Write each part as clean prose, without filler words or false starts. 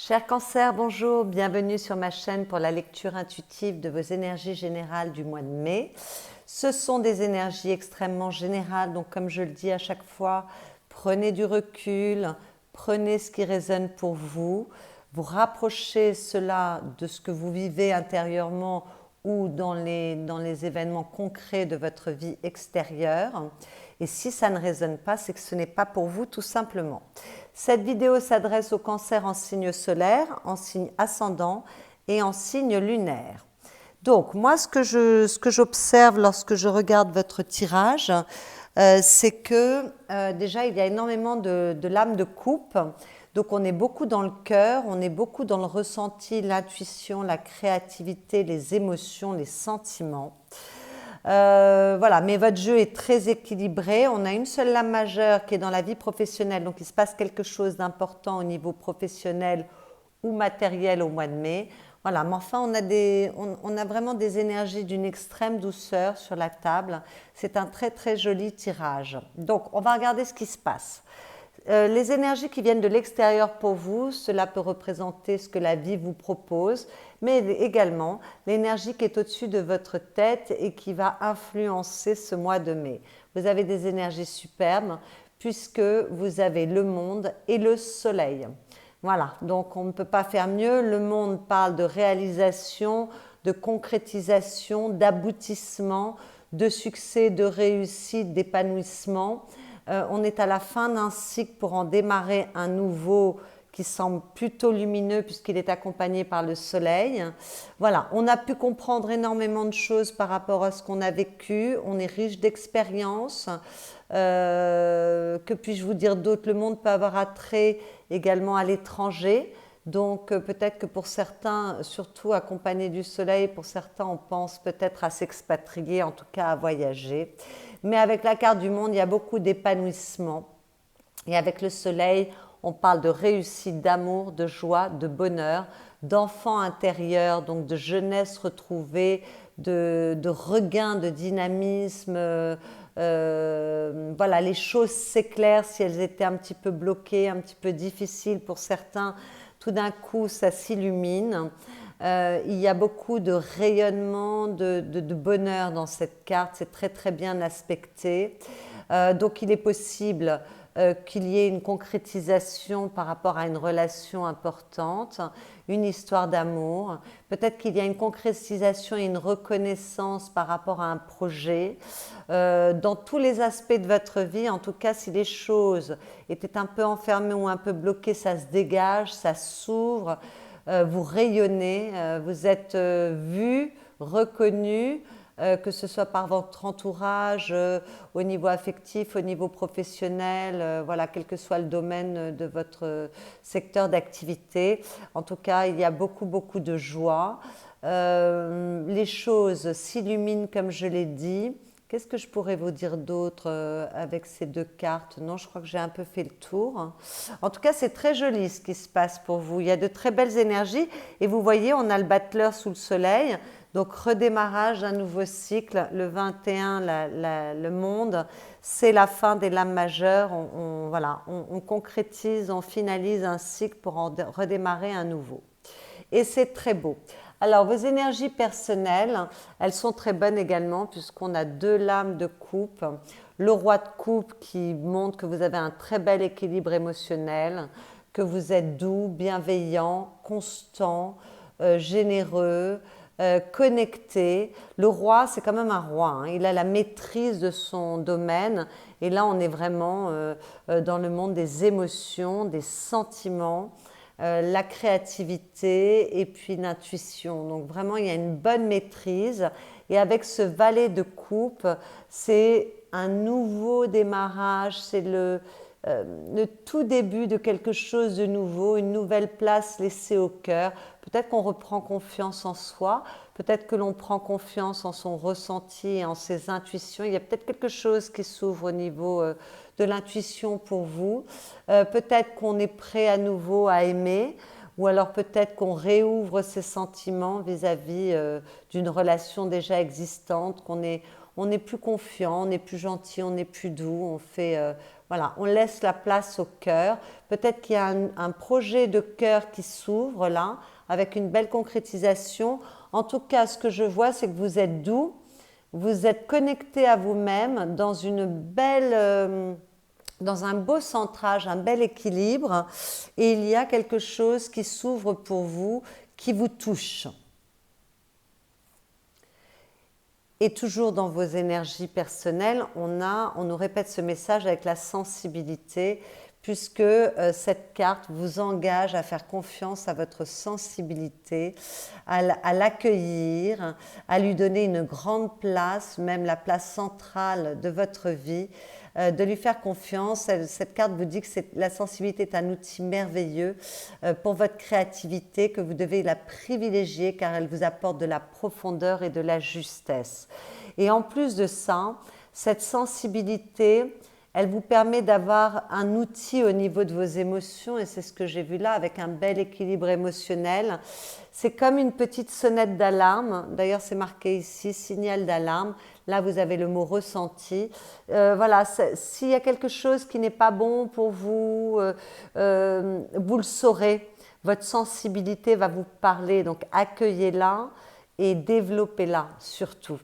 Cher Cancer, bonjour, bienvenue sur ma chaîne pour la lecture intuitive de vos énergies générales du mois de mai. Ce sont des énergies extrêmement générales, donc comme je le dis à chaque fois, prenez du recul, prenez ce qui résonne pour vous, vous rapprochez cela de ce que vous vivez intérieurement ou dans les événements concrets de votre vie extérieure. Et si ça ne résonne pas, c'est que ce n'est pas pour vous tout simplement. Cette vidéo s'adresse au Cancer en signe solaire, en signe ascendant et en signe lunaire. Donc moi, ce que j'observe lorsque je regarde votre tirage, c'est que déjà il y a énormément de lames de coupe. Donc on est beaucoup dans le cœur, on est beaucoup dans le ressenti, l'intuition, la créativité, les émotions, les sentiments. Voilà, mais votre jeu est très équilibré. On a une seule lame majeure qui est dans la vie professionnelle, donc il se passe quelque chose d'important au niveau professionnel ou matériel au mois de mai. Voilà, mais enfin, on a vraiment des énergies d'une extrême douceur sur la table. C'est un très très joli tirage. Donc, on va regarder ce qui se passe. Les énergies qui viennent de l'extérieur pour vous, cela peut représenter ce que la vie vous propose, mais également l'énergie qui est au-dessus de votre tête et qui va influencer ce mois de mai. Vous avez des énergies superbes puisque vous avez le monde et le soleil. Voilà, donc on ne peut pas faire mieux. Le monde parle de réalisation, de concrétisation, d'aboutissement, de succès, de réussite, d'épanouissement. On est à la fin d'un cycle pour en démarrer un nouveau qui semble plutôt lumineux puisqu'il est accompagné par le soleil. Voilà, on a pu comprendre énormément de choses par rapport à ce qu'on a vécu. On est riche d'expériences. Que puis-je vous dire d'autre? Le monde peut avoir attrait également à l'étranger. Donc peut-être que pour certains, surtout accompagné du soleil, pour certains on pense peut-être à s'expatrier, en tout cas à voyager. Mais avec la carte du monde, il y a beaucoup d'épanouissement. Et avec le soleil, on parle de réussite, d'amour, de joie, de bonheur, d'enfant intérieur, donc de jeunesse retrouvée, de regain de dynamisme. Voilà, les choses s'éclairent si elles étaient un petit peu bloquées, un petit peu difficiles pour certains. Tout d'un coup, ça s'illumine. Il y a beaucoup de rayonnement, de bonheur dans cette carte. C'est très très bien aspecté. Donc il est possible qu'il y ait une concrétisation par rapport à une relation importante, une histoire d'amour. Peut-être qu'il y a une concrétisation et une reconnaissance par rapport à un projet. Dans tous les aspects de votre vie, en tout cas, si les choses étaient un peu enfermées ou un peu bloquées, ça se dégage, ça s'ouvre. Vous rayonnez, vous êtes vu, reconnu, que ce soit par votre entourage, au niveau affectif, au niveau professionnel, voilà, quel que soit le domaine de votre secteur d'activité. En tout cas, il y a beaucoup, beaucoup de joie. Les choses s'illuminent comme je l'ai dit. Qu'est-ce que je pourrais vous dire d'autre avec ces deux cartes? Non, je crois que j'ai un peu fait le tour. En tout cas, c'est très joli ce qui se passe pour vous. Il y a de très belles énergies. Et vous voyez, on a le battleur sous le soleil. Donc, redémarrage d'un nouveau cycle. Le 21, le monde, c'est la fin des lames majeures. Voilà, on concrétise, on finalise un cycle pour en redémarrer un nouveau. Et c'est très beau. Alors, vos énergies personnelles, elles sont très bonnes également puisqu'on a deux lames de coupe. Le roi de coupe qui montre que vous avez un très bel équilibre émotionnel, que vous êtes doux, bienveillant, constant, généreux, connecté. Le roi, c'est quand même un roi, hein. Il a la maîtrise de son domaine. Et là, on est vraiment dans le monde des émotions, des sentiments. La créativité et puis l'intuition. Donc vraiment, il y a une bonne maîtrise. Et avec ce valet de coupe, c'est un nouveau démarrage, c'est le tout début de quelque chose de nouveau, une nouvelle place laissée au cœur. Peut-être qu'on reprend confiance en soi, peut-être que l'on prend confiance en son ressenti et en ses intuitions. Il y a peut-être quelque chose qui s'ouvre au niveau de l'intuition pour vous. Peut-être qu'on est prêt à nouveau à aimer, ou alors peut-être qu'on réouvre ses sentiments vis-à-vis d'une relation déjà existante, on est plus confiant, on est plus gentil, on est plus doux, on fait Voilà, on laisse la place au cœur. Peut-être qu'il y a un projet de cœur qui s'ouvre là, avec une belle concrétisation. En tout cas, ce que je vois, c'est que vous êtes doux, vous êtes connecté à vous-même dans une belle, dans un beau centrage, un bel équilibre, et il y a quelque chose qui s'ouvre pour vous, qui vous touche. Et toujours dans vos énergies personnelles, on nous répète ce message avec la sensibilité, puisque cette carte vous engage à faire confiance à votre sensibilité, à l'accueillir, à lui donner une grande place, même la place centrale de votre vie, de lui faire confiance. Cette carte vous dit que la sensibilité est un outil merveilleux pour votre créativité, que vous devez la privilégier car elle vous apporte de la profondeur et de la justesse. Et en plus de ça, cette sensibilité, elle vous permet d'avoir un outil au niveau de vos émotions, et c'est ce que j'ai vu là avec un bel équilibre émotionnel. C'est comme une petite sonnette d'alarme, d'ailleurs c'est marqué ici, signal d'alarme. Là vous avez le mot ressenti. Voilà, s'il y a quelque chose qui n'est pas bon pour vous, vous le saurez. Votre sensibilité va vous parler, donc accueillez-la et développez-la surtout.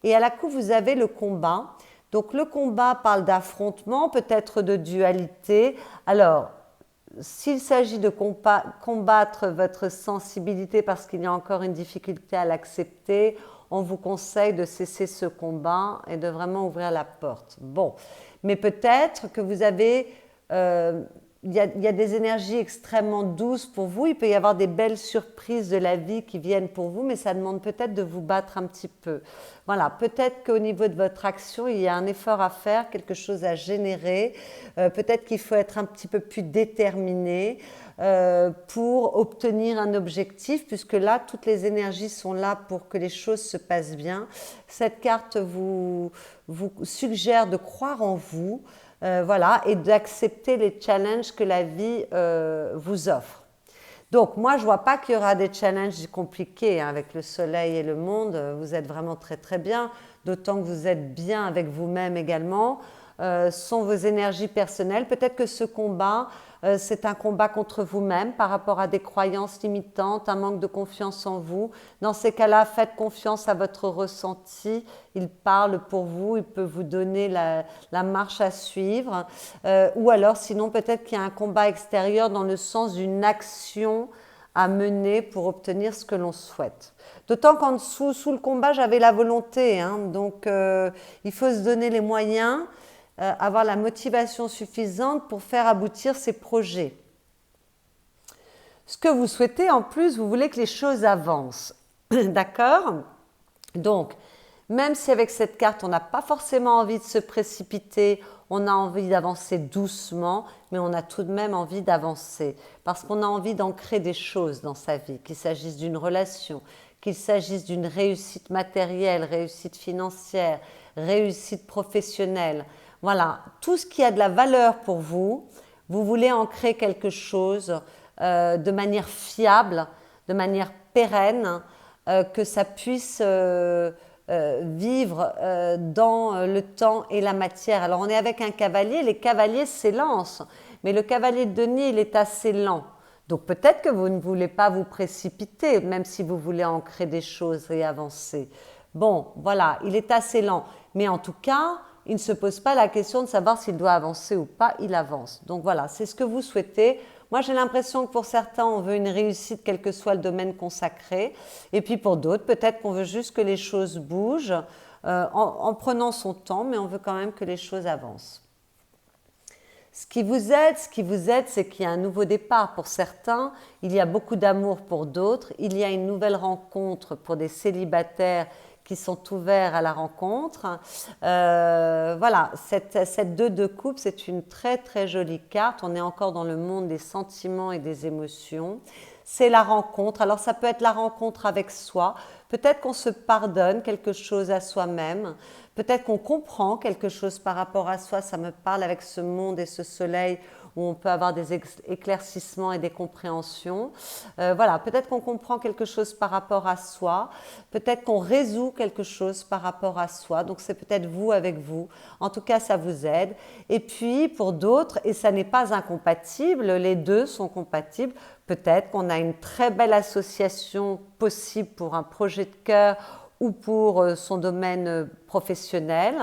Et à la coup vous avez le combat. Donc le combat parle d'affrontement, peut-être de dualité. Alors, s'il s'agit de combattre votre sensibilité parce qu'il y a encore une difficulté à l'accepter, on vous conseille de cesser ce combat et de vraiment ouvrir la porte. Bon, mais peut-être que vous avez... il y a des énergies extrêmement douces pour vous, il peut y avoir des belles surprises de la vie qui viennent pour vous, mais ça demande peut-être de vous battre un petit peu. Voilà, peut-être qu'au niveau de votre action, il y a un effort à faire, quelque chose à générer, peut-être qu'il faut être un petit peu plus déterminé pour obtenir un objectif, puisque là, toutes les énergies sont là pour que les choses se passent bien. Cette carte vous suggère de croire en vous, voilà, et d'accepter les challenges que la vie vous offre. Donc moi, je ne vois pas qu'il y aura des challenges compliqués hein, avec le soleil et le monde. Vous êtes vraiment très très bien, d'autant que vous êtes bien avec vous-même également. Sont vos énergies personnelles. Peut-être que ce combat, c'est un combat contre vous-même par rapport à des croyances limitantes, un manque de confiance en vous. Dans ces cas-là, faites confiance à votre ressenti. Il parle pour vous, il peut vous donner la marche à suivre. Ou alors, sinon, peut-être qu'il y a un combat extérieur dans le sens d'une action à mener pour obtenir ce que l'on souhaite. D'autant qu'en dessous, sous le combat, j'avais la volonté. Hein, donc, il faut se donner les moyens, avoir la motivation suffisante pour faire aboutir ces projets. Ce que vous souhaitez, en plus, vous voulez que les choses avancent. D'accord ? Donc, même si avec cette carte, on n'a pas forcément envie de se précipiter, on a envie d'avancer doucement, mais on a tout de même envie d'avancer. Parce qu'on a envie d'ancrer des choses dans sa vie, qu'il s'agisse d'une relation, qu'il s'agisse d'une réussite matérielle, réussite financière, réussite professionnelle. Voilà, tout ce qui a de la valeur pour vous, vous voulez ancrer quelque chose de manière fiable, de manière pérenne, que ça puisse vivre dans le temps et la matière. Alors on est avec un cavalier, les cavaliers s'élancent, mais le cavalier de denier, il est assez lent. Donc peut-être que vous ne voulez pas vous précipiter, même si vous voulez ancrer des choses et avancer. Bon, voilà, il est assez lent. Mais en tout cas, il ne se pose pas la question de savoir s'il doit avancer ou pas, il avance. Donc voilà, c'est ce que vous souhaitez. Moi, j'ai l'impression que pour certains, on veut une réussite, quel que soit le domaine consacré. Et puis pour d'autres, peut-être qu'on veut juste que les choses bougent en prenant son temps, mais on veut quand même que les choses avancent. Ce qui vous aide, c'est qu'il y a un nouveau départ pour certains, il y a beaucoup d'amour pour d'autres, il y a une nouvelle rencontre pour des célibataires qui sont ouverts à la rencontre. Voilà, cette 2 de coupe, c'est une très très jolie carte. On est encore dans le monde des sentiments et des émotions. C'est la rencontre. Alors ça peut être la rencontre avec soi. Peut-être qu'on se pardonne quelque chose à soi-même. Peut-être qu'on comprend quelque chose par rapport à soi. Ça me parle avec ce monde et ce soleil où on peut avoir des éclaircissements et des compréhensions. Voilà, peut-être qu'on comprend quelque chose par rapport à soi, peut-être qu'on résout quelque chose par rapport à soi, donc c'est peut-être vous avec vous. En tout cas, ça vous aide. Et puis, pour d'autres, et ça n'est pas incompatible, les deux sont compatibles, peut-être qu'on a une très belle association possible pour un projet de cœur ou pour son domaine professionnel,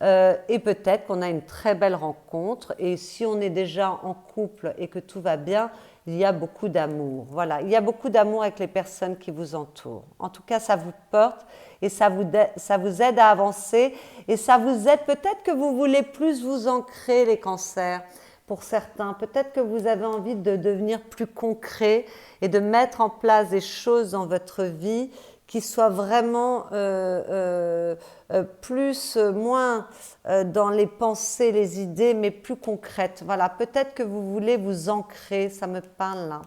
et peut-être qu'on a une très belle rencontre, et si on est déjà en couple et que tout va bien, il y a beaucoup d'amour. Voilà, il y a beaucoup d'amour avec les personnes qui vous entourent. En tout cas, ça vous porte et ça vous aide à avancer, et ça vous aide, peut-être que vous voulez plus vous ancrer, les cancers. Pour certains, peut-être que vous avez envie de devenir plus concret et de mettre en place des choses dans votre vie qui soient vraiment moins dans les pensées, les idées, mais plus concrètes. Voilà, peut-être que vous voulez vous ancrer, ça me parle là,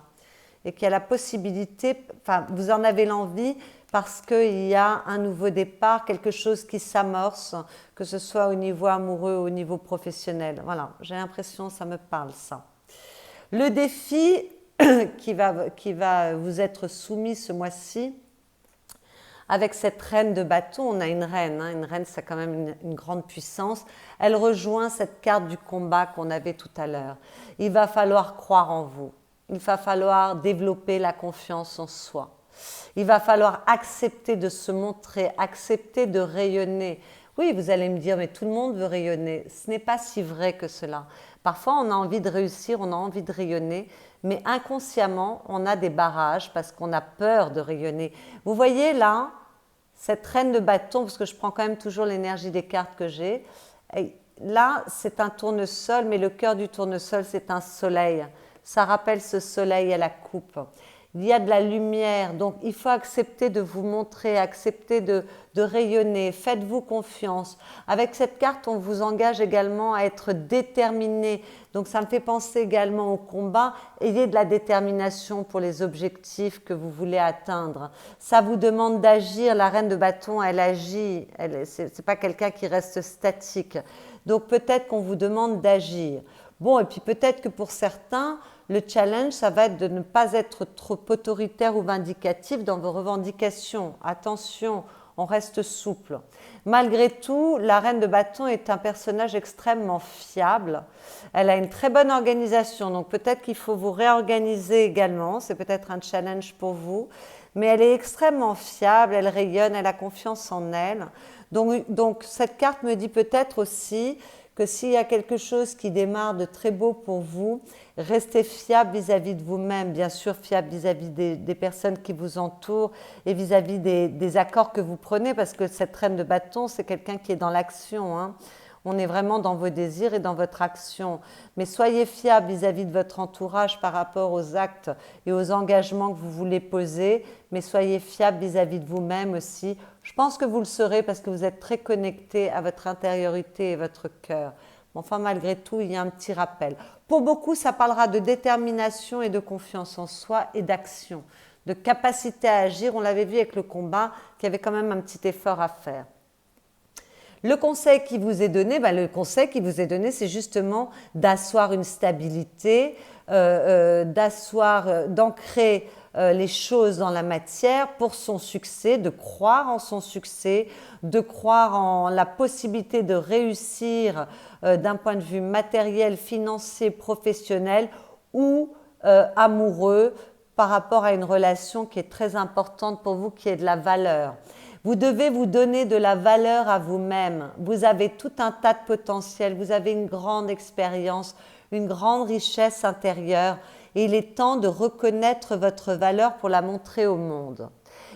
et qu'il y a la possibilité, enfin, vous en avez l'envie parce qu'il y a un nouveau départ, quelque chose qui s'amorce, que ce soit au niveau amoureux ou au niveau professionnel. Voilà, j'ai l'impression, ça me parle ça. Le défi qui va vous être soumis ce mois-ci, avec cette reine de bâton, on a une reine, hein, une reine c'est quand même une grande puissance, elle rejoint cette carte du combat qu'on avait tout à l'heure. Il va falloir croire en vous, il va falloir développer la confiance en soi, il va falloir accepter de se montrer, accepter de rayonner. Oui, vous allez me dire, mais tout le monde veut rayonner, ce n'est pas si vrai que cela. Parfois on a envie de réussir, on a envie de rayonner, mais inconsciemment on a des barrages parce qu'on a peur de rayonner. Vous voyez là, cette reine de bâton, parce que je prends quand même toujours l'énergie des cartes que j'ai, là c'est un tournesol, mais le cœur du tournesol c'est un soleil. Ça rappelle ce soleil à la coupe. Il y a de la lumière, donc il faut accepter de vous montrer, accepter de rayonner, faites-vous confiance. Avec cette carte, on vous engage également à être déterminé, donc ça me fait penser également au combat. Ayez de la détermination pour les objectifs que vous voulez atteindre. Ça vous demande d'agir, la reine de bâton, elle agit, ce n'est pas quelqu'un qui reste statique. Donc peut-être qu'on vous demande d'agir. Bon, et puis peut-être que pour certains, le challenge, ça va être de ne pas être trop autoritaire ou vindicatif dans vos revendications. Attention, on reste souple. Malgré tout, la reine de bâton est un personnage extrêmement fiable. Elle a une très bonne organisation, donc peut-être qu'il faut vous réorganiser également. C'est peut-être un challenge pour vous. Mais elle est extrêmement fiable, elle rayonne, elle a confiance en elle. Donc cette carte me dit peut-être aussi que s'il y a quelque chose qui démarre de très beau pour vous, restez fiable vis-à-vis de vous-même, bien sûr fiable vis-à-vis des personnes qui vous entourent et vis-à-vis des accords que vous prenez, parce que cette reine de bâton, c'est quelqu'un qui est dans l'action, hein. On est vraiment dans vos désirs et dans votre action. Mais soyez fiable vis-à-vis de votre entourage par rapport aux actes et aux engagements que vous voulez poser, mais soyez fiable vis-à-vis de vous-même aussi. Je pense que vous le serez parce que vous êtes très connecté à votre intériorité et votre cœur. Enfin, malgré tout, il y a un petit rappel. Pour beaucoup, ça parlera de détermination et de confiance en soi et d'action, de capacité à agir. On l'avait vu avec le combat, qu'il y avait quand même un petit effort à faire. Le conseil qui vous est donné, c'est justement d'asseoir une stabilité, d'ancrer les choses dans la matière pour son succès, de croire en son succès, de croire en la possibilité de réussir d'un point de vue matériel, financier, professionnel ou amoureux par rapport à une relation qui est très importante pour vous, qui est de la valeur. Vous devez vous donner de la valeur à vous-même. Vous avez tout un tas de potentiel, vous avez une grande expérience, une grande richesse intérieure et il est temps de reconnaître votre valeur pour la montrer au monde.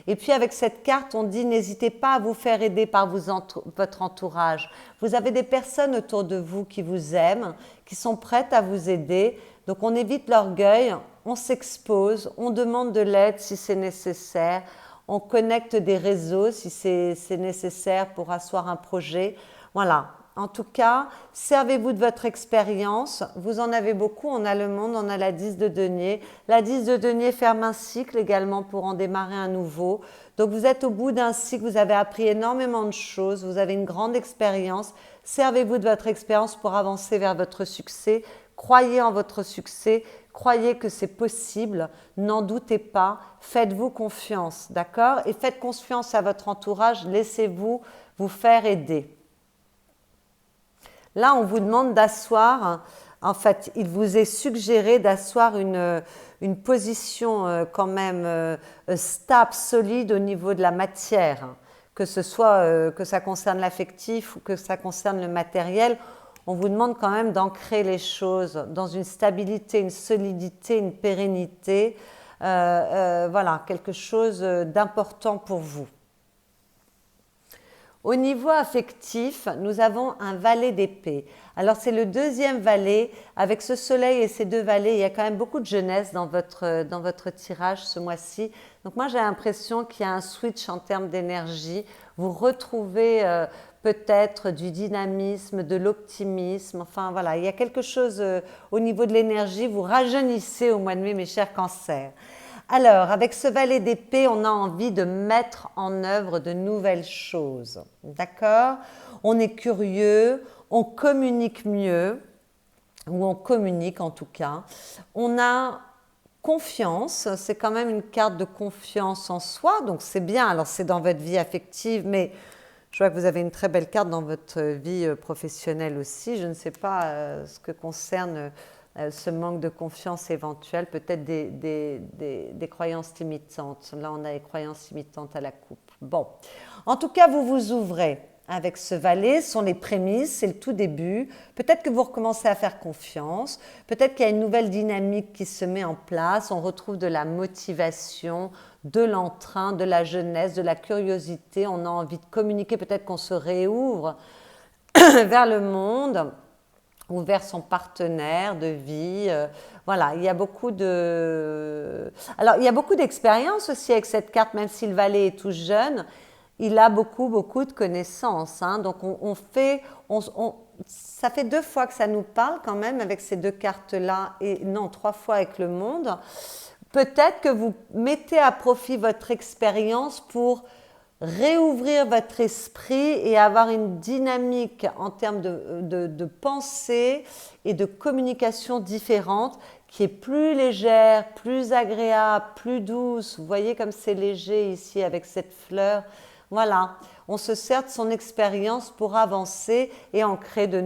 Et puis avec cette carte, on dit n'hésitez pas à vous faire aider par votre entourage. Vous avez des personnes autour de vous qui vous aiment, qui sont prêtes à vous aider. Donc on évite l'orgueil, on s'expose, on demande de l'aide si c'est nécessaire. On connecte des réseaux si c'est nécessaire pour asseoir un projet. Voilà. En tout cas, servez-vous de votre expérience. Vous en avez beaucoup. On a le monde, on a la 10 de denier. La 10 de denier ferme un cycle également pour en démarrer un nouveau. Donc vous êtes au bout d'un cycle, vous avez appris énormément de choses, vous avez une grande expérience. Servez-vous de votre expérience pour avancer vers votre succès. croyez en votre succès, croyez que c'est possible, n'en doutez pas, faites-vous confiance, d'accord? Et faites confiance à votre entourage, laissez-vous vous faire aider. Là, on vous demande d'asseoir, en fait, il vous est suggéré d'asseoir une position quand même stable, solide au niveau de la matière, que ce soit que ça concerne l'affectif ou que ça concerne le matériel. On vous demande quand même d'ancrer les choses dans une stabilité, une solidité, une pérennité, voilà, quelque chose d'important pour vous. Au niveau affectif, nous avons un valet d'épée. Alors c'est le deuxième valet. Avec ce soleil et ces deux valets, il y a quand même beaucoup de jeunesse dans votre tirage ce mois-ci. Donc moi j'ai l'impression qu'il y a un switch en termes d'énergie. Vous retrouvez peut-être du dynamisme, de l'optimisme. Enfin voilà, il y a quelque chose au niveau de l'énergie. Vous rajeunissez au mois de mai, mes chers cancers. Alors, avec ce valet d'épée, on a envie de mettre en œuvre de nouvelles choses. D'accord? On est curieux, on communique mieux, ou on communique en tout cas. On a confiance, c'est quand même une carte de confiance en soi, donc c'est bien. Alors, c'est dans votre vie affective, mais je vois que vous avez une très belle carte dans votre vie professionnelle aussi. Je ne sais pas ce que concerne ce manque de confiance éventuel, peut-être des croyances limitantes. Là, on a les croyances limitantes à la coupe. Bon, en tout cas, vous vous ouvrez avec ce valet, ce sont les prémices, c'est le tout début. Peut-être que vous recommencez à faire confiance, peut-être qu'il y a une nouvelle dynamique qui se met en place, on retrouve de la motivation, de l'entrain, de la jeunesse, de la curiosité, on a envie de communiquer, peut-être qu'on se réouvre vers le monde ou vers son partenaire de vie. Voilà, il y a beaucoup de... Alors, il y a beaucoup d'expérience aussi avec cette carte, même si le valet est tout jeune, il a beaucoup de connaissances. Hein. Donc, ça fait 2 fois que ça nous parle quand même avec ces 2 cartes-là, et non, 3 fois avec le monde. Peut-être que vous mettez à profit votre expérience pour réouvrir votre esprit et avoir une dynamique en termes de pensée et de communication différente qui est plus légère, plus agréable, plus douce. Vous voyez comme c'est léger ici avec cette fleur. Voilà, on se sert de son expérience pour avancer et en créer de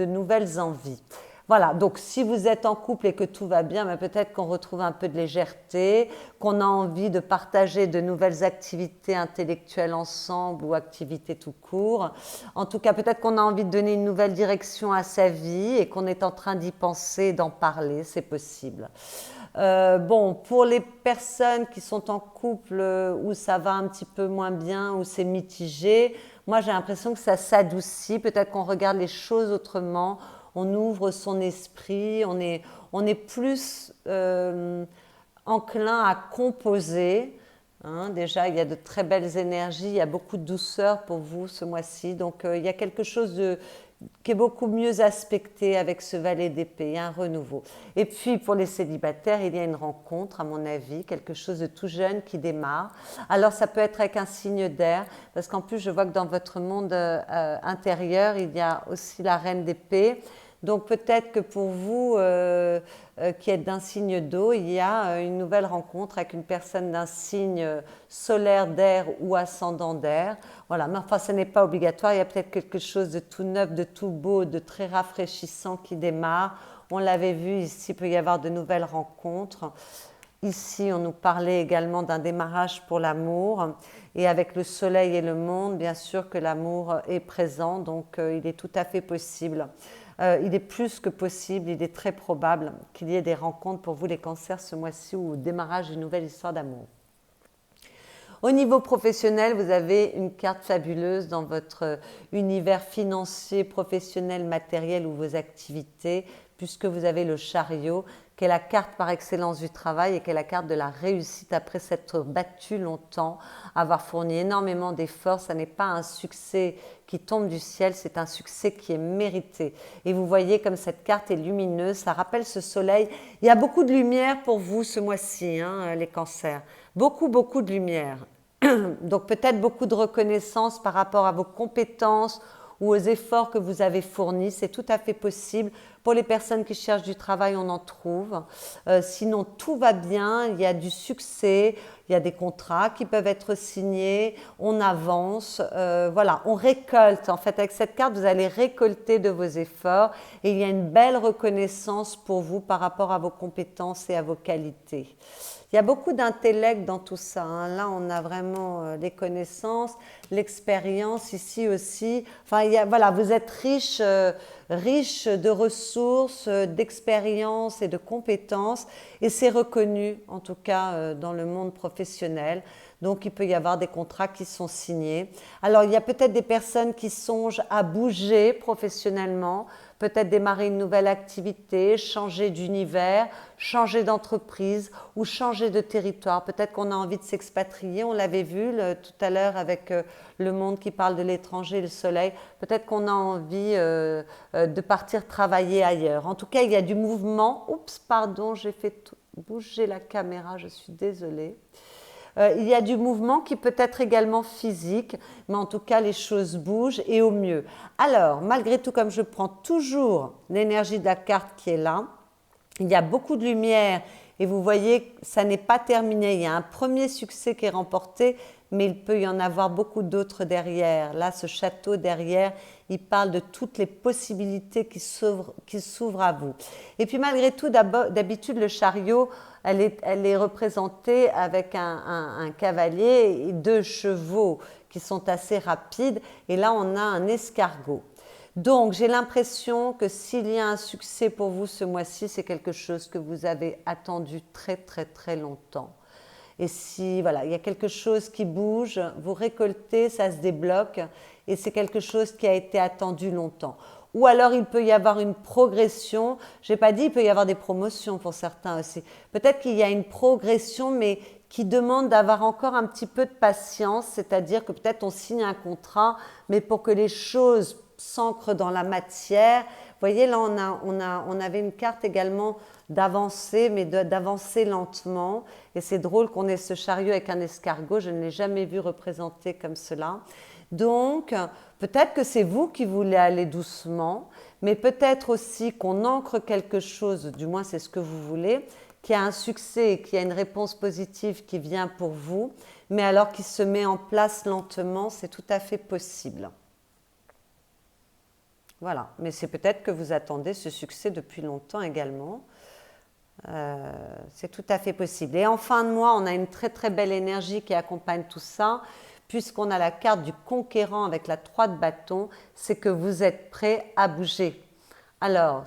nouvelles envies. Voilà, donc si vous êtes en couple et que tout va bien, ben peut-être qu'on retrouve un peu de légèreté, qu'on a envie de partager de nouvelles activités intellectuelles ensemble ou activités tout court. En tout cas, peut-être qu'on a envie de donner une nouvelle direction à sa vie et qu'on est en train d'y penser, d'en parler, c'est possible. Bon, pour les personnes qui sont en couple où ça va un petit peu moins bien, où c'est mitigé, moi j'ai l'impression que ça s'adoucit, peut-être qu'on regarde les choses autrement, on ouvre son esprit, on est plus enclin à composer. Hein. Déjà, il y a de très belles énergies, il y a beaucoup de douceur pour vous ce mois-ci. Donc, il y a quelque chose qui est beaucoup mieux aspecté avec ce valet d'épée, un renouveau. Et puis, pour les célibataires, il y a une rencontre, à mon avis, quelque chose de tout jeune qui démarre. Alors, ça peut être avec un signe d'air, parce qu'en plus, je vois que dans votre monde intérieur, il y a aussi la reine d'épée. Donc peut-être que pour vous qui êtes d'un signe d'eau, il y a une nouvelle rencontre avec une personne d'un signe solaire d'air ou ascendant d'air. Voilà, mais enfin ce n'est pas obligatoire, il y a peut-être quelque chose de tout neuf, de tout beau, de très rafraîchissant qui démarre. On l'avait vu ici, il peut y avoir de nouvelles rencontres. Ici, on nous parlait également d'un démarrage pour l'amour. Et avec le soleil et le monde, bien sûr que l'amour est présent, donc il est tout à fait possible. Il est plus que possible, il est très probable qu'il y ait des rencontres pour vous les cancers ce mois-ci ou au démarrage d'une nouvelle histoire d'amour. Au niveau professionnel, vous avez une carte fabuleuse dans votre univers financier, professionnel, matériel ou vos activités, puisque vous avez le chariot, qui est la carte par excellence du travail et qui est la carte de la réussite après s'être battu longtemps, avoir fourni énormément d'efforts. Ça n'est pas un succès qui tombe du ciel, c'est un succès qui est mérité. Et vous voyez comme cette carte est lumineuse, ça rappelle ce soleil. Il y a beaucoup de lumière pour vous ce mois-ci, hein, les cancers. Beaucoup de lumière. Donc peut-être beaucoup de reconnaissance par rapport à vos compétences ou aux efforts que vous avez fournis. C'est tout à fait possible Pour les personnes qui cherchent du travail, on en trouve. Sinon, tout va bien, il y a du succès, il y a des contrats qui peuvent être signés, on avance, voilà, on récolte. En fait, avec cette carte, vous allez récolter de vos efforts et il y a une belle reconnaissance pour vous par rapport à vos compétences et à vos qualités. Il y a beaucoup d'intellect dans tout ça, hein. Là, on a vraiment les connaissances, l'expérience ici aussi. Enfin, voilà, vous êtes riche, riche de ressources, d'expérience et de compétences. Et c'est reconnu, en tout cas, dans le monde professionnel. Donc, il peut y avoir des contrats qui sont signés. Alors, il y a peut-être des personnes qui songent à bouger professionnellement, peut-être démarrer une nouvelle activité, changer d'univers, changer d'entreprise ou changer de territoire. Peut-être qu'on a envie de s'expatrier, on l'avait vu tout à l'heure avec le monde qui parle de l'étranger, le soleil. Peut-être qu'on a envie de partir travailler ailleurs. En tout cas, il y a du mouvement. Oups, pardon, j'ai fait bouger la caméra, je suis désolée. Il y a du mouvement qui peut être également physique, mais en tout cas, les choses bougent et au mieux. Alors, malgré tout, comme je prends toujours l'énergie de la carte qui est là, il y a beaucoup de lumière et vous voyez, ça n'est pas terminé. Il y a un premier succès qui est remporté, mais il peut y en avoir beaucoup d'autres derrière. Là, ce château derrière, il parle de toutes les possibilités qui s'ouvrent à vous. Et puis malgré tout, d'habitude, le chariot, elle est représentée avec un cavalier et 2 chevaux qui sont assez rapides. Et là, on a un escargot. Donc, j'ai l'impression que s'il y a un succès pour vous ce mois-ci, c'est quelque chose que vous avez attendu très, très, très longtemps. Et si, voilà, il y a quelque chose qui bouge, vous récoltez, ça se débloque et c'est quelque chose qui a été attendu longtemps. Ou alors, il peut y avoir une progression. Je n'ai pas dit, il peut y avoir des promotions pour certains aussi. Peut-être qu'il y a une progression, mais qui demande d'avoir encore un petit peu de patience, c'est-à-dire que peut-être on signe un contrat, mais pour que les choses s'ancrent dans la matière. Vous voyez, là, on avait une carte également d'avancer, mais d'avancer lentement. Et c'est drôle qu'on ait ce chariot avec un escargot. Je ne l'ai jamais vu représenté comme cela. Donc, peut-être que c'est vous qui voulez aller doucement, mais peut-être aussi qu'on ancre quelque chose, du moins c'est ce que vous voulez, qui a un succès, qui a une réponse positive qui vient pour vous, mais alors qui se met en place lentement, c'est tout à fait possible. Voilà, mais c'est peut-être que vous attendez ce succès depuis longtemps également. C'est tout à fait possible. Et en fin de mois, on a une très très belle énergie qui accompagne tout ça, puisqu'on a la carte du conquérant avec la 3 de bâton, c'est que vous êtes prêt à bouger. Alors,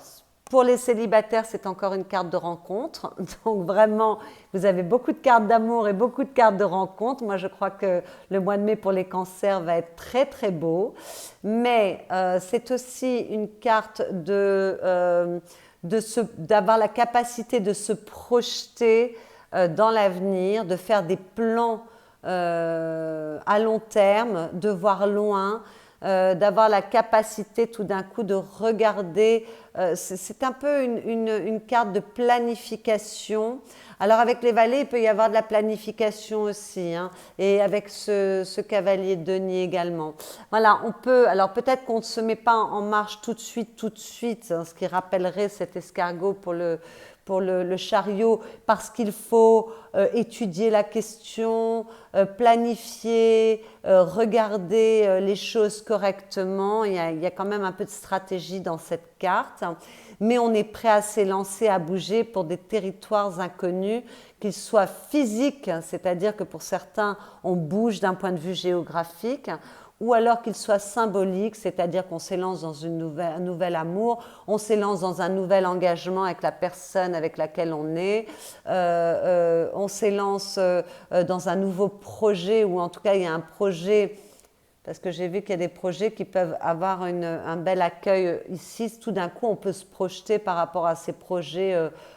pour les célibataires, c'est encore une carte de rencontre. Donc vraiment, vous avez beaucoup de cartes d'amour et beaucoup de cartes de rencontre. Moi, je crois que le mois de mai pour les cancers va être très très beau. Mais c'est aussi une carte d'avoir la capacité de se projeter dans l'avenir, de faire des plans à long terme, de voir loin, d'avoir la capacité tout d'un coup de regarder. C'est un peu une carte de planification. Alors avec les valets, il peut y avoir de la planification aussi, hein, et avec ce cavalier de denier également. Voilà, on peut, alors peut-être qu'on ne se met pas en marche tout de suite, hein, ce qui rappellerait cet escargot pour le chariot, parce qu'il faut étudier la question, planifier, regarder les choses correctement. Il y a quand même un peu de stratégie dans cette carte, mais on est prêt à s'élancer, à bouger pour des territoires inconnus, qu'ils soient physiques, c'est-à-dire que pour certains, on bouge d'un point de vue géographique, ou alors qu'il soit symbolique, c'est-à-dire qu'on s'élance dans un nouvel amour, on s'élance dans un nouvel engagement avec la personne avec laquelle on est, on s'élance dans un nouveau projet, ou en tout cas il y a un projet, parce que j'ai vu qu'il y a des projets qui peuvent avoir un bel accueil ici. Tout d'un coup, on peut se projeter par rapport à ces projets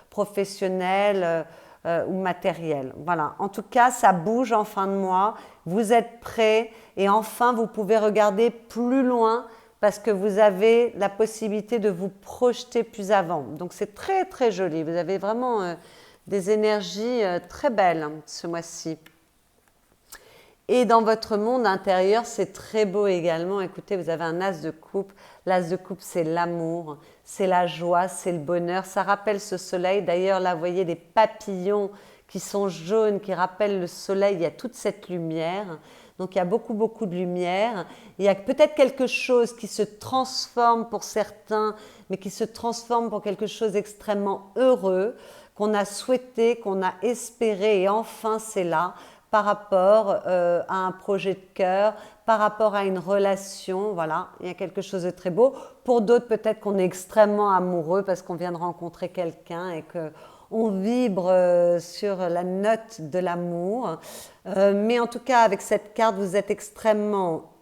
professionnels ou matériels. Voilà. En tout cas, ça bouge en fin de mois. Vous êtes prêts et enfin, vous pouvez regarder plus loin parce que vous avez la possibilité de vous projeter plus avant. Donc, c'est très, très joli. Vous avez vraiment des énergies très belles ce mois-ci. Et dans votre monde intérieur, c'est très beau également. Écoutez, vous avez un as de coupe. L'as de coupe, c'est l'amour, c'est la joie, c'est le bonheur. Ça rappelle ce soleil. D'ailleurs, là, vous voyez des papillons qui sont jaunes, qui rappellent le soleil. Il y a toute cette lumière. Donc, il y a beaucoup, beaucoup de lumière. Il y a peut-être quelque chose qui se transforme pour certains, mais qui se transforme pour quelque chose d'extrêmement heureux, qu'on a souhaité, qu'on a espéré, et enfin, c'est là, par rapport à un projet de cœur, par rapport à une relation, voilà, il y a quelque chose de très beau. Pour d'autres, peut-être qu'on est extrêmement amoureux parce qu'on vient de rencontrer quelqu'un et qu'on vibre sur la note de l'amour. Mais en tout cas, avec cette carte, vous êtes extrêmement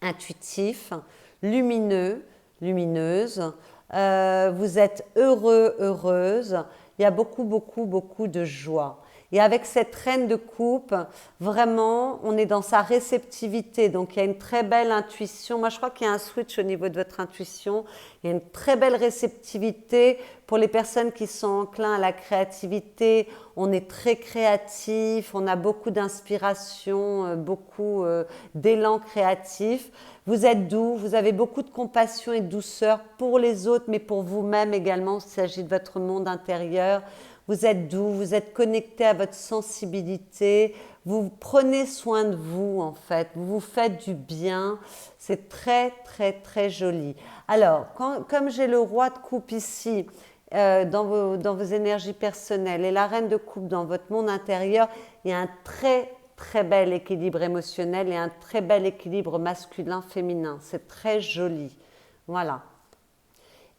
intuitif, lumineux, lumineuse. Vous êtes heureux, heureuse. Il y a beaucoup, beaucoup, beaucoup de joie. Et avec cette reine de coupe, vraiment, on est dans sa réceptivité. Donc, il y a une très belle intuition. Moi, je crois qu'il y a un switch au niveau de votre intuition. Il y a une très belle réceptivité pour les personnes qui sont enclins à la créativité. On est très créatif, on a beaucoup d'inspiration, beaucoup d'élan créatif. Vous êtes doux, vous avez beaucoup de compassion et de douceur pour les autres, mais pour vous-même également. Il s'agit de votre monde intérieur. Vous êtes doux, vous êtes connecté à votre sensibilité, vous prenez soin de vous en fait, vous vous faites du bien, c'est très très très joli. Alors, comme j'ai le roi de coupe ici dans vos énergies personnelles et la reine de coupe dans votre monde intérieur, il y a un très très bel équilibre émotionnel et un très bel équilibre masculin-féminin, c'est très joli, voilà.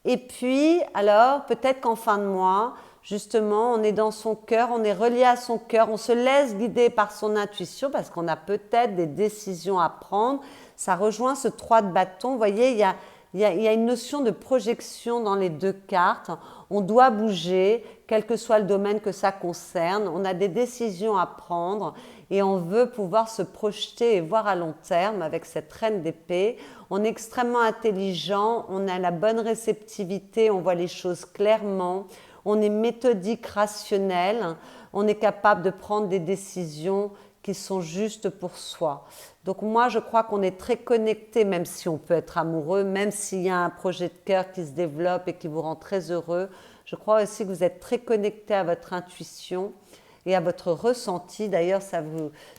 Et puis, alors, peut-être qu'en fin de mois, justement, on est dans son cœur, on est relié à son cœur, on se laisse guider par son intuition parce qu'on a peut-être des décisions à prendre. Ça rejoint ce 3 de bâton. Vous voyez, il y a une notion de projection dans les deux cartes. On doit bouger, quel que soit le domaine que ça concerne. On a des décisions à prendre et on veut pouvoir se projeter et voir à long terme avec cette reine d'épée. On est extrêmement intelligent, on a la bonne réceptivité, on voit les choses clairement. On est méthodique, rationnel, on est capable de prendre des décisions qui sont justes pour soi. Donc moi, je crois qu'on est très connecté, même si on peut être amoureux, même s'il y a un projet de cœur qui se développe et qui vous rend très heureux. Je crois aussi que vous êtes très connecté à votre intuition et à votre ressenti. D'ailleurs,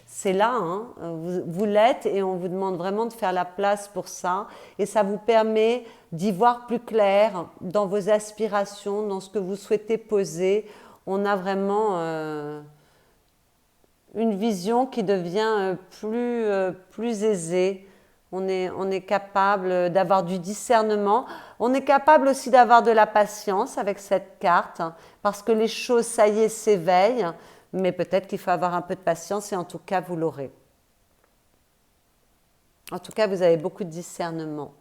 c'est là, hein, vous l'êtes et on vous demande vraiment de faire la place pour ça. Et ça vous permet d'y voir plus clair dans vos aspirations, dans ce que vous souhaitez poser. On a vraiment une vision qui devient plus aisée. On est capable d'avoir du discernement. On est capable aussi d'avoir de la patience avec cette carte, hein, parce que les choses, ça y est, s'éveillent. Mais peut-être qu'il faut avoir un peu de patience et en tout cas, vous l'aurez. En tout cas, vous avez beaucoup de discernement.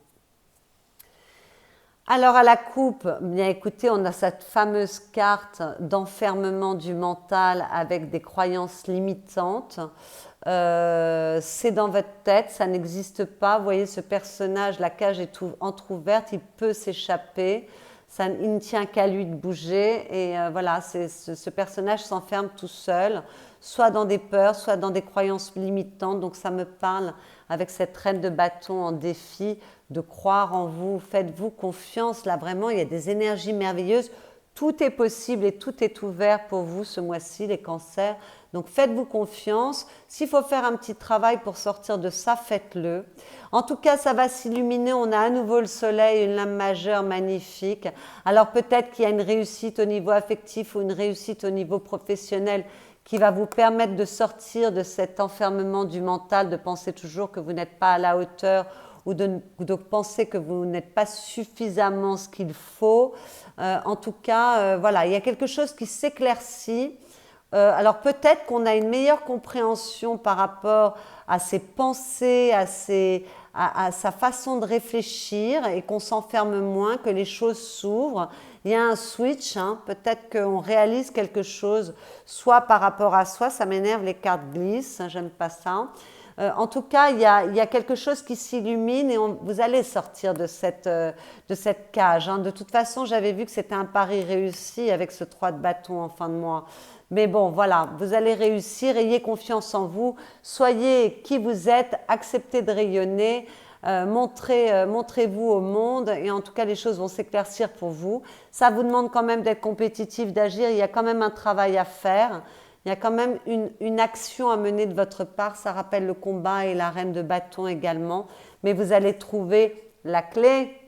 Alors à la coupe, bien écoutez, on a cette fameuse carte d'enfermement du mental avec des croyances limitantes. C'est dans votre tête, ça n'existe pas. Vous voyez ce personnage, la cage est entrouverte, il peut s'échapper. Il ne tient qu'à lui de bouger et voilà, ce personnage s'enferme tout seul, soit dans des peurs, soit dans des croyances limitantes. Donc ça me parle avec cette reine de bâton en défi, de croire en vous, faites-vous confiance. Là vraiment, il y a des énergies merveilleuses. Tout est possible et tout est ouvert pour vous ce mois-ci, les cancers. Donc faites-vous confiance. S'il faut faire un petit travail pour sortir de ça, faites-le. En tout cas, ça va s'illuminer. On a à nouveau le soleil, une lame majeure magnifique. Alors peut-être qu'il y a une réussite au niveau affectif ou une réussite au niveau professionnel qui va vous permettre de sortir de cet enfermement du mental, de penser toujours que vous n'êtes pas à la hauteur ou de penser que vous n'êtes pas suffisamment ce qu'il faut. En tout cas, voilà, il y a quelque chose qui s'éclaircit. Alors peut-être qu'on a une meilleure compréhension par rapport à ses pensées, à sa façon de réfléchir et qu'on s'enferme moins, que les choses s'ouvrent. Il y a un switch, hein, peut-être qu'on réalise quelque chose, soit par rapport à soi, ça m'énerve, les cartes glissent, j'aime pas ça. En tout cas, il y a quelque chose qui s'illumine et vous allez sortir de cette cage, hein. De toute façon, j'avais vu que c'était un pari réussi avec ce 3 de bâton en fin de mois. Mais bon, voilà, vous allez réussir, ayez confiance en vous, soyez qui vous êtes, acceptez de rayonner, montrez-vous au monde et en tout cas, les choses vont s'éclaircir pour vous. Ça vous demande quand même d'être compétitif, d'agir, il y a quand même un travail à faire. Il y a quand même une action à mener de votre part. Ça rappelle le combat et la reine de bâton également. Mais vous allez trouver la clé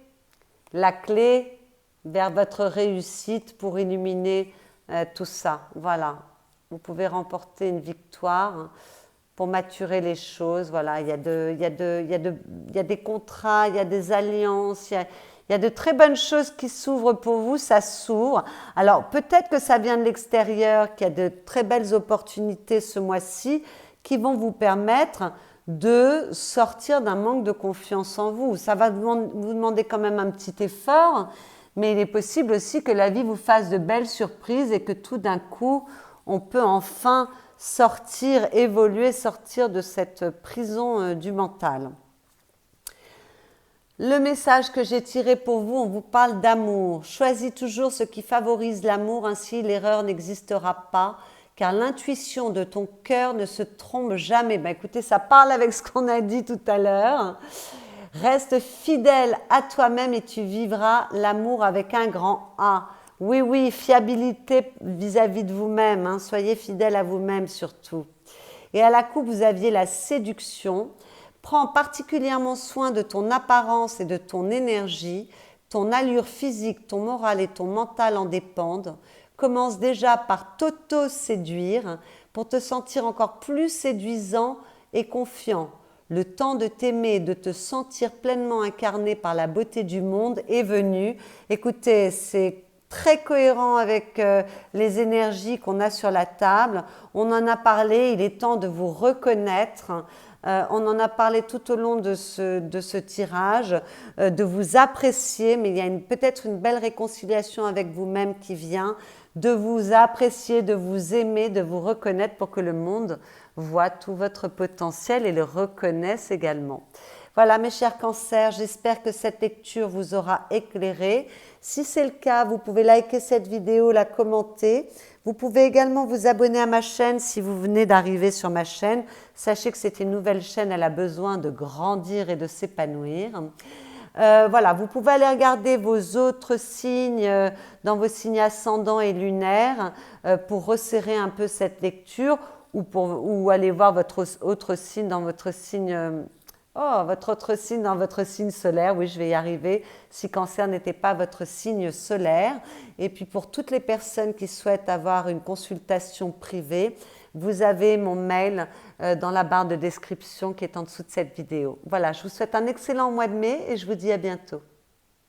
vers votre réussite pour illuminer tout ça. Voilà. Vous pouvez remporter une victoire pour maturer les choses. Voilà. Il y a des contrats, il y a des alliances, il y a de très bonnes choses qui s'ouvrent pour vous, ça s'ouvre. Alors peut-être que ça vient de l'extérieur, qu'il y a de très belles opportunités ce mois-ci qui vont vous permettre de sortir d'un manque de confiance en vous. Ça va vous demander quand même un petit effort, mais il est possible aussi que la vie vous fasse de belles surprises et que tout d'un coup, on peut enfin sortir, évoluer, sortir de cette prison du mental. Le message que j'ai tiré pour vous, on vous parle d'amour. Choisis toujours ce qui favorise l'amour, ainsi l'erreur n'existera pas, car l'intuition de ton cœur ne se trompe jamais. Ben écoutez, ça parle avec ce qu'on a dit tout à l'heure. Reste fidèle à toi-même et tu vivras l'amour avec un grand A. Oui, oui, fiabilité vis-à-vis de vous-même, hein. Soyez fidèle à vous-même surtout. Et à la coupe, vous aviez la séduction. Prends particulièrement soin de ton apparence et de ton énergie. Ton allure physique, ton moral et ton mental en dépendent. Commence déjà par t'auto-séduire pour te sentir encore plus séduisant et confiant. Le temps de t'aimer et de te sentir pleinement incarné par la beauté du monde est venu. Écoutez, c'est très cohérent avec les énergies qu'on a sur la table. On en a parlé, il est temps de vous reconnaître. On en a parlé tout au long de ce tirage, de vous apprécier, mais il y a peut-être une belle réconciliation avec vous-même qui vient, de vous apprécier, de vous aimer, de vous reconnaître pour que le monde voit tout votre potentiel et le reconnaisse également. Voilà mes chers cancers, j'espère que cette lecture vous aura éclairé. Si c'est le cas, vous pouvez liker cette vidéo, la commenter. Vous pouvez également vous abonner à ma chaîne si vous venez d'arriver sur ma chaîne. Sachez que c'est une nouvelle chaîne, elle a besoin de grandir et de s'épanouir. Voilà, vous pouvez aller regarder vos autres signes dans vos signes ascendants et lunaires pour resserrer un peu cette lecture ou aller voir votre autre signe dans votre signe... votre autre signe dans votre signe solaire, oui, je vais y arriver, si Cancer n'était pas votre signe solaire. Et puis pour toutes les personnes qui souhaitent avoir une consultation privée, vous avez mon mail dans la barre de description qui est en dessous de cette vidéo. Voilà, je vous souhaite un excellent mois de mai et je vous dis à bientôt.